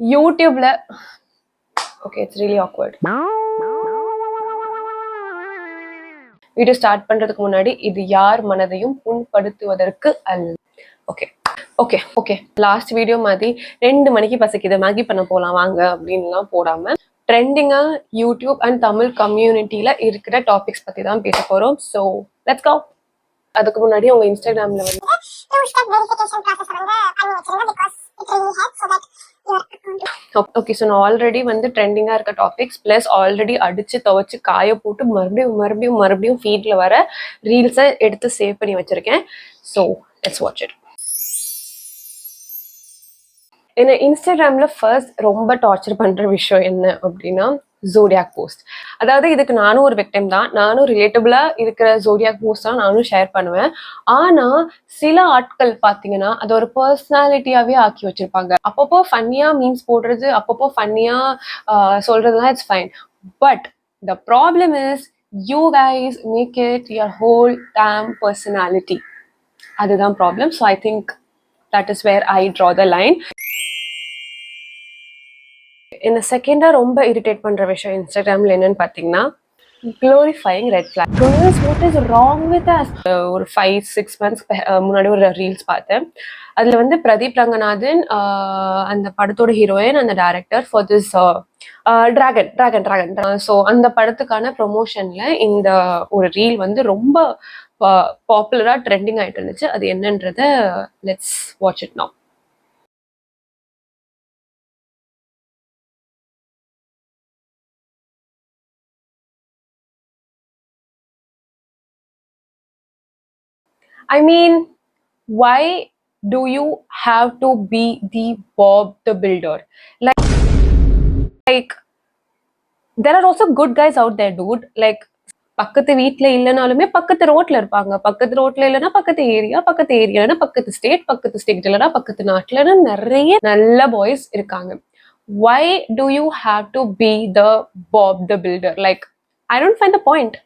YouTubeல okay, it's really awkward. Video start பண்றதுக்கு முன்னாடி இது யார் மனதையும் புண்படுத்துவதற்கு அல்ல. Okay okay okay last video மாதிரி 2 மணிக்கு பசிக்குது மேகி பண்ண போலாம் வாங்க அப்படின்லாம் போடாம ட்ரெண்டிங்கா யூடியூப் அண்ட் தமிழ் கம்யூனிட்டியில இருக்கிற டாபிக்ஸ் பத்தி தான் பேச போறோம். So let's go. அதுக்கு முன்னாடி உங்க இன்ஸ்டாகிராம்ல வந்து ஓகே, ஸோ நான் ஆல்ரெடி வந்து ட்ரெண்டிங்காக இருக்க டாபிக்ஸ் ப்ளஸ் ஆல்ரெடி அடிச்சு துவைச்சு காய போட்டு மறுபடியும் ஃபீட்ல வர ரீல்ஸை எடுத்து சேவ் பண்ணி வச்சிருக்கேன். So let's watch it. என்ன இன்ஸ்டாகிராம்ல ஃபர்ஸ்ட் ரொம்ப டார்ச்சர் பண்ற விஷயம் என்ன அப்படின்னா ஜோடியாக் போஸ்ட். அதாவது இதுக்கு நானும் ஒரு விக்டிம் தான். நானும் ரிலேட்டபிளா இருக்கிற ஜோடியாக் போஸ்ட் தான் நானும் ஷேர் பண்ணுவேன். ஆனா சில ஆட்கள் பாத்தீங்கன்னா அது ஒரு பர்சனாலிட்டியாவே ஆக்கி வச்சிருப்பாங்க. அப்பப்போ ஃபன்னியா மீம்ஸ் போடுறது, அப்பப்போ ஃபன்னியா சொல்றதுலாம் it's fine. But the problem is you guys make it your whole damn personality. அதுதான் problem. So I think that is where I draw the line. என்ன செகண்டா ரொம்ப இரிட்டேட் பண்ற விஷயம் இன்ஸ்டாகிராம்ல என்னன்னு பாத்தீங்கன்னா glorifying red flag. What is wrong with us? ஒரு 5-6 months முன்னாடி ஒரு ரீல்ஸ் பார்த்தேன். அதுல வந்து பிரதீப் ரங்கநாதன் அந்த படத்தோட ஹீரோயின் அந்த director for this dragon. So அந்த படத்துக்கான ப்ரொமோஷன்ல இந்த ஒரு ரீல் வந்து ரொம்ப பாப்புலரா ட்ரெண்டிங் ஆயிட்டு இருந்துச்சு. அது என்னன்றத let's watch it now. I mean, why do you have to be the Bob the Builder? Like there are also good guys out there, dude. Like பக்கத்து வீட்டுல இல்லைனாலுமே பக்கத்து ரோட்ல இருப்பாங்க. பக்கத்து ரோட்ல இல்லைன்னா பக்கத்து ஏரியா பக்கத்து ஸ்டேட் இல்லைன்னா பக்கத்து நாட்டுலன்னு நிறைய நல்ல பாய்ஸ் இருக்காங்க. Why do you have to be the Bob the Builder? Like I don't find the point.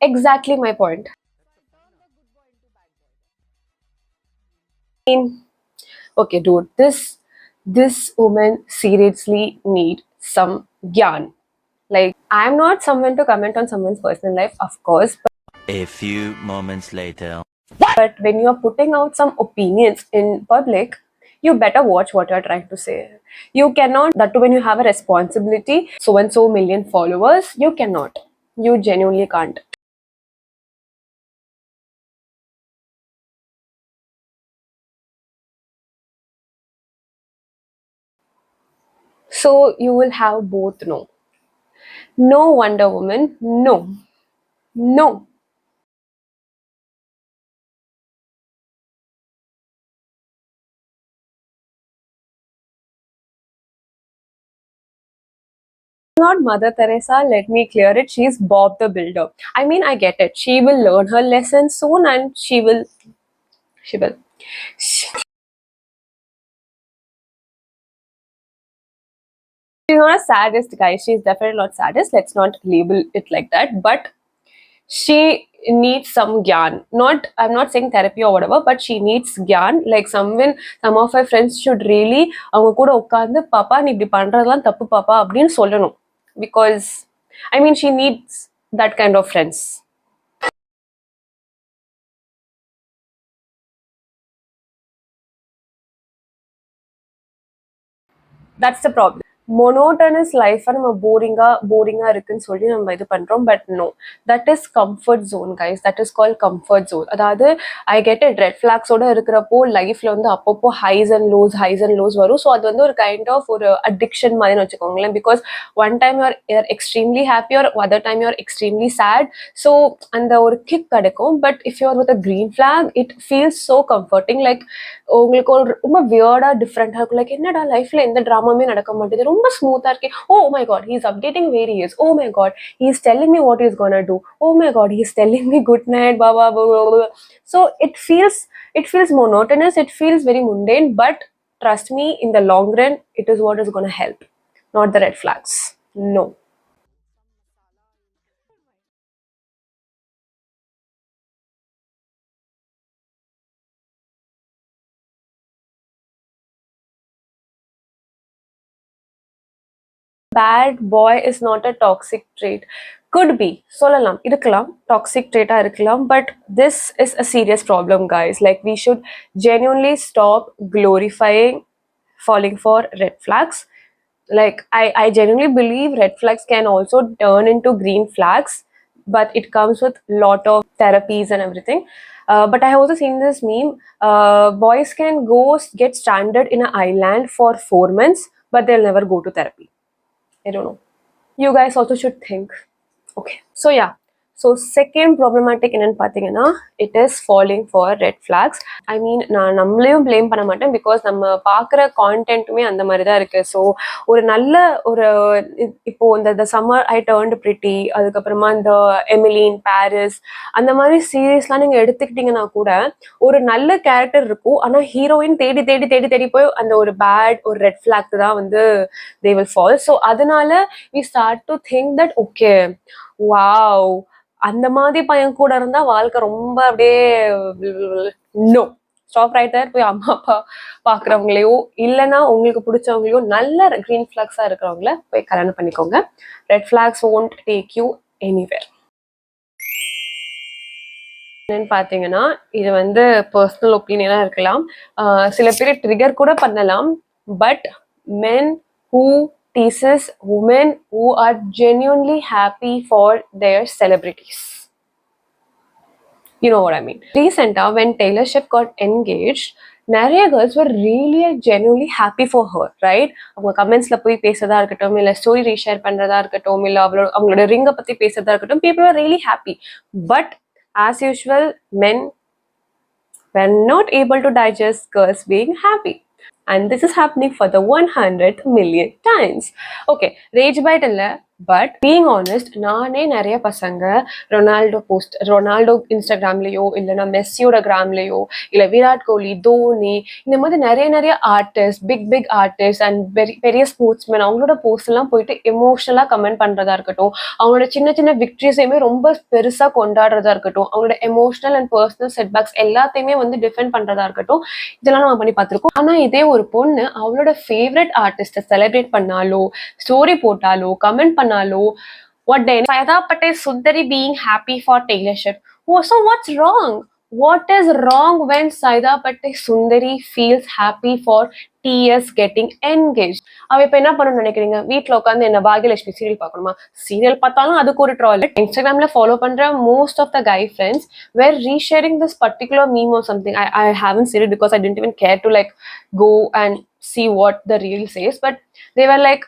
Exactly my point. Okay, dude, this woman seriously need some gyan. Like, I'm not someone to comment on someone's personal life, of course, but a few moments later. But when you're putting out some opinions in public, you better watch what you're trying to say. You cannot, that too when you have a responsibility, so and so million followers, you cannot. You genuinely can't. So you will have both no. No Wonder Woman, no. Not Mother Teresa, let me clear it. She's Bob the Builder. I mean, I get it. She will learn her lesson soon and she will. She's not a sadist, guys. She's definitely not sadist. Let's not label it like that. But she needs some gyan. I'm not saying therapy or whatever, but she needs gyan. Like some of her friends should really அவங்க கூட உட்கார்ந்து பாப்பா நீ இப்படி பண்றதெல்லாம் தப்பு பாப்பா அப்படின்னு சொல்லணும். Because I mean she needs that kind of friends. That's the problem. Monotonous life நம்ம போரிங்கா இருக்குன்னு சொல்லி நம்ம இது பண்றோம். But no, that is comfort zone guys. That is call comfort zone. அதாவது ஐ கெட் இட், ரெட் ஃபிளாக்ஸோட இருக்கிறப்போ லைஃப்ல வந்து அப்பப்போ ஹைஸ் அண்ட் லோஸ் வரும். ஸோ அது வந்து ஒரு கைண்ட் ஆஃப் ஒரு அடிக்ஷன் மாதிரின்னு வச்சுக்கோங்களேன். Because one time you're extremely happy or other time you're extremely sad. So அந்த ஒரு கிக் கிடைக்கும். But if you're with a green flag it feels so comforting. Like உங்களுக்கு ஒரு ரொம்ப வியர்டா டிஃப்ரெண்டா இருக்கும். லைக் என்னடா லைஃப்ல எந்த ட்ராமாமே நடக்க மாட்டேது, ரொம்ப ஸ்மூத்தா இருக்கே. Oh my god, he is updating where he is. Oh my god, he is telling me what he is gonna do. Oh my god, he is telling me good night பாபா. So it feels monotonous, it feels very mundane, but trust me, in the long run it is what is going to help, not the red flags. No. bad boy is not a toxic trait. Could be சொல்லலாம் இருக்கலாம் toxic trait இருக்கலாம், but this is a serious problem, guys. Like, we should genuinely stop glorifying falling for red flags. Like, I genuinely believe red flags can also turn into green flags, but it comes with lot of therapies and everything. But I have also seen this meme. Boys can get stranded in an island for 4 months, but they'll never go to therapy. I don't know. You guys also should think. Okay. So yeah. So second problematic என்னன்னு பார்த்தீங்கன்னா, it is falling for red flags. I mean, நான் நம்மளையும் blame பண்ண மாட்டேன், because நம்ம பார்க்குற கான்டென்ட்டுமே அந்த மாதிரி தான் இருக்கு. ஸோ ஒரு நல்ல ஒரு இப்போ இந்த சம்மர் ஐ டர்ன்டு பிரிட்டி, அதுக்கப்புறமா இந்த எமிலின் பாரிஸ், அந்த மாதிரி சீரீஸ்லாம் நீங்கள் எடுத்துக்கிட்டிங்கன்னா கூட ஒரு நல்ல கேரக்டர் இருக்கும், ஆனால் ஹீரோயின் தேடி தேடி தேடி தேடி போய் அந்த ஒரு பேட் ஒரு ரெட் ஃபிளாக் தான் வந்து they will fall. ஸோ அதனால we start to think that okay, wow, அந்த மாதிரி பையன் கூட இருந்தா வாழ்க்கை ரொம்ப அப்படியே நோ, ஸ்டாப் ரைட் தேர். போய் அம்மா அப்பா பாக்குறவங்களையோ இல்லைன்னா உங்களுக்கு பிடிச்சவங்களையோ நல்ல கிரீன் ஃபிளாக்ஸா இருக்கிறவங்கள போய் கல்யாணம் பண்ணிக்கோங்க. Red flax won't take you anywhere. பாத்தீங்கன்னா இது வந்து பர்சனல் ஒப்பீனியனா இருக்கலாம், சில பேர் ட்ரிகர் கூட பண்ணலாம். But men who teases women who are genuinely happy for their celebrities. You know what I mean. Recently, when Taylor Swift got engaged, நிறைய girls were really genuinely happy for her, right? அவங்க கமெண்ட்ஸ்ல போய் பேசுறதா இருக்கட்டும், இல்ல story reshare பண்றதா இருக்கட்டும், இல்ல அவங்களோட ரிங்கை பத்தி பேசுறதா இருக்கட்டும், people were really happy. But as usual, men were not able to digest girls being happy. And this is happening for the 100th million times. Okay, rage bite இல்ல, பட் பீங் ஆனஸ்ட், நானே நிறைய பசங்க Ronaldo இன்ஸ்டாகிராம்லயோ இல்லைன்னா மெஸ்ஸியோட கிராம்லயோ இல்லை விராட் கோலி, தோனி, இந்த மாதிரி நிறைய artist, big artist and பெரிய ஸ்போர்ட்ஸ்மேன், அவங்களோட போஸ்ட் எல்லாம் போயிட்டு எமோஷனலா கமெண்ட் பண்றதா இருக்கட்டும், அவங்களோட சின்ன விக்டரிஸையுமே ரொம்ப பெருசா கொண்டாடுறதா இருக்கட்டும், அவங்களோட எமோஷனல் அண்ட் பர்சனல் செட்பேக்ஸ் எல்லாத்தையுமே வந்து டிஃபெண்ட் பண்றதா இருக்கட்டும், இதெல்லாம் நம்ம பண்ணி பார்த்திருக்கோம். ஆனா இதே ஒரு பொண்ணு அவளோட ஃபேவரட் ஆர்டிஸ்ட செலிப்ரேட் பண்ணாலோ, ஸ்டோரி போட்டாலோ, கமெண்ட் பண்ணாலோ, what day Saida Patel Sundari being happy for Taylor Swift. Oh, so what's wrong? What is wrong when Saida Patel Sundari feels happy for TS getting engaged? அவ இப்ப என்ன பண்ணணும்னு நினைக்கிறீங்க? வீட்டுல உட்காந்து என்ன பாகியலட்சுமி சீரியல் பார்க்கணுமா? சீரியல் பார்த்தாலும் அதுக்கு ஒரு ட்ரால். இன்ஸ்டாகிராம்ல ஃபாலோ பண்ற most of the guy friends were resharing this particular meme or something. I haven't seen it because I didn't even care to like go and see what the reel says, but they were like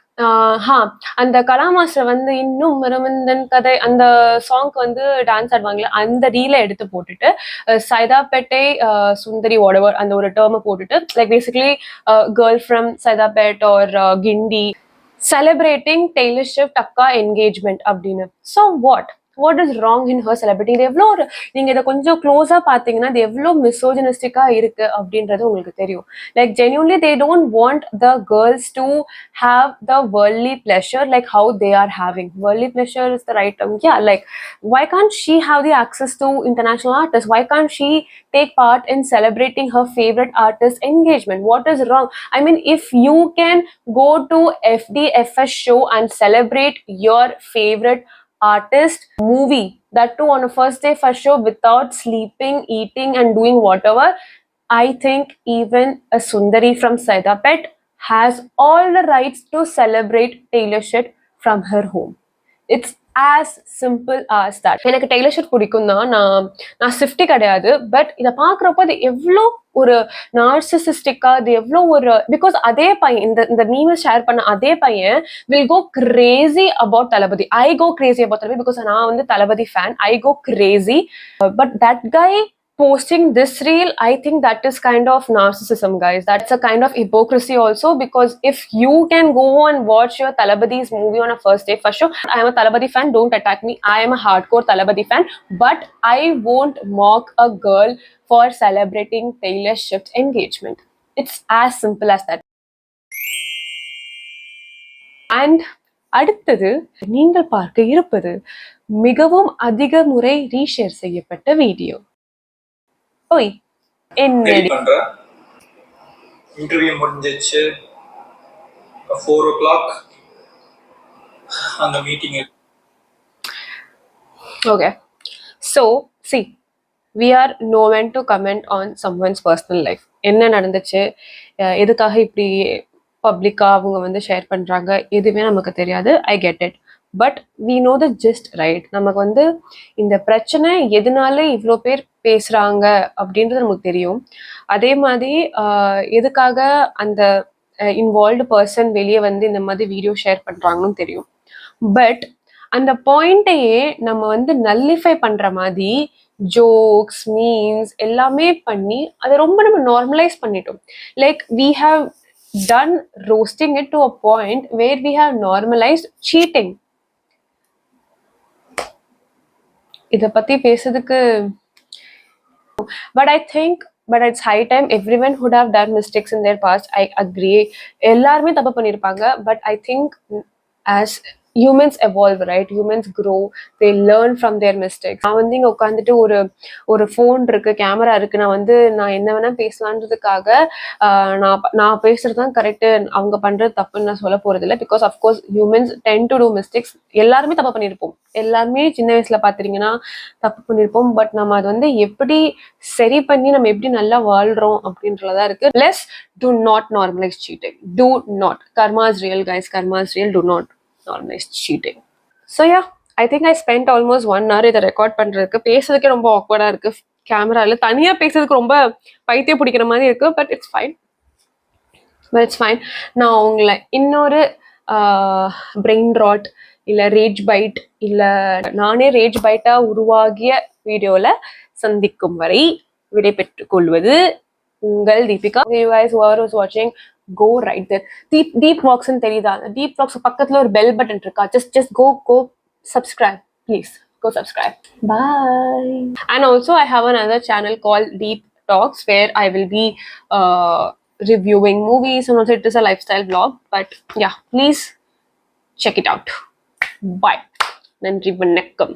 அந்த கலாமாஸ்டர் வந்து இன்னும் மரமந்தன் கதை அந்த சாங்க்கு வந்து dance ஆடுவாங்களே, அந்த ரீலை எடுத்து போட்டுட்டு சைதாப்பேட்டை சுந்தரி whatever அந்த ஒரு டேர்மை போட்டுட்டு like basically girl from Saidapet or Guindy celebrating Taylor Swift அக்கா என்கேஜ்மெண்ட் அப்படின்னு. So what is wrong in her celebrity? இது எவ்வளோ ஒரு நீங்க இதை கொஞ்சம் க்ளோஸா பாத்தீங்கன்னா இது எவ்வளோ மிசோஜினிஸ்டிக்கா இருக்கு அப்படின்றது உங்களுக்கு தெரியும். Like genuinely they don't want the girls to have the worldly pleasure like how they are having. Worldly pleasure is the right term. Yeah, like why can't she have the access to international artists? Why can't she take part in celebrating her favorite artist engagement? What is wrong? I mean, if you can go to FDFS show and celebrate your favorite artist movie, that too on a first day first show without sleeping, eating and doing whatever, I think even a Sundari from Saidapet has all the rights to celebrate Taylor Swift from her home. It's as simple as that. எனக்கு Taylor shift பிடிக்கும் தான், நான் ஸ்விஃப்டி கிடையாது. But இதை பார்க்குறப்போ அது எவ்வளோ ஒரு நார்சிசிஸ்டிக்கா, அது எவ்வளோ ஒரு பிகாஸ் அதே பையன் இந்த மீமை ஷேர் பண்ண அதே பையன் will go crazy about Thalapathy. I go crazy about Thalapathy because நான் வந்து Thalapathy fan. I go crazy. But that guy posting this reel, I think that is kind of narcissism, guys. That's a kind of hypocrisy also, because if you can go and watch your Talabadi's movie on a first day first show, I am a Talabadi fan, don't attack me, I am a hardcore Talabadi fan, but I won't mock a girl for celebrating Taylor Swift's engagement. It's as simple as that. And அடுத்தது நீங்கள் பார்க்க இருப்பது மிகவும் அதிக முறை reshare செய்யப்பட்ட video. ஓய் என்னடி பண்ற இன்டர்வியூ முடிஞ்சிச்சு 4 o'clock அந்த meeting. Okay. So, see, we are no one to comment on someone's personal life. என்ன நடந்துச்சு, எதுக்காக இப்படி பப்ளிக்காக அவங்க வந்து ஷேர் பண்ணுறாங்க, எதுவுமே நமக்கு தெரியாது. I get it. But we know the just right. நமக்கு வந்து இந்த பிரச்சனை எதனால இவ்வளோ பேர் பேசுகிறாங்க அப்படின்றது நமக்கு தெரியும். அதே மாதிரி எதுக்காக அந்த இன்வால்வ்டு பர்சன் வெளியே வந்து இந்த மாதிரி வீடியோ ஷேர் பண்ணுறாங்கன்னு தெரியும். பட் அந்த பாயிண்ட்டையே நம்ம வந்து நல்லிஃபை பண்ற மாதிரி ஜோக்ஸ் மீம்ஸ் எல்லாமே பண்ணி அதை ரொம்ப நம்ம நார்மலைஸ் பண்ணிட்டோம். Like we have done roasting it to a point where we have normalised cheating. இதை பத்தி பேசுறதுக்கு but I think but it's high time everyone would have done mistakes in their past. I agree. எல்லாருமே தப்பு பண்ணிருப்பாங்க. But I think as humans evolve, right? Humans grow, they learn from their mistakes. நான் வந்து இங்க உட்காந்துட்டு ஒரு phone இருக்கு, camera இருக்கு, நான் என்ன வேணா பேசலான்றதுக்காக நான் பேசுறது தான் கரெக்ட், அவங்க பண்றது தப்புன்னு நான் சொல்ல போறது இல்லை. Because of course humans tend to do mistakes. எல்லாருமே தப்பு பண்ணியிருப்போம். எல்லாருமே சின்ன வயசுல பாத்தீங்கன்னா தப்பு பண்ணியிருப்போம். பட் நம்ம அது வந்து எப்படி சரி பண்ணி நம்ம எப்படி நல்லா வாழ்றோம் அப்படின்றதா இருக்கு. Less do not normalize cheating. Do not. Karma is real, guys. Karma is real. Do not normalize cheating. So yeah, I think I spent almost 1 hour இதை ரெக்கார்ட் பண்றதுக்கு. பேசுறதுக்கே ரொம்ப ஆக்வர்டா இருக்கு. கேமரால தனியா பேசுறதுக்கு ரொம்ப பைத்தியம் பிடிக்கிற மாதிரி இருக்கு. But it's fine. நான் உங்களை இன்னொரு பிரெயின் ராட் இல்ல ரேஜ் பைட் இல்ல நானே ரேஜ் பைட்டா உருவாகிய வீடியோல சந்திக்கும் வரை விடைபெற்றுக் கொள்வது உங்கள் Deepika. You guys who are watching, go right there. Deep Vlogs ன்னு தெரியுதா? Deep Vlogs பக்கத்துல ஒரு பெல் பட்டன் இருக்கா? Just go subscribe, please. Go subscribe. Bye. And also I have another channel called Deep Talks where I will be reviewing movies, and also it is a lifestyle vlog. But yeah, please check it out. Bye. நன்றி, வணக்கம்.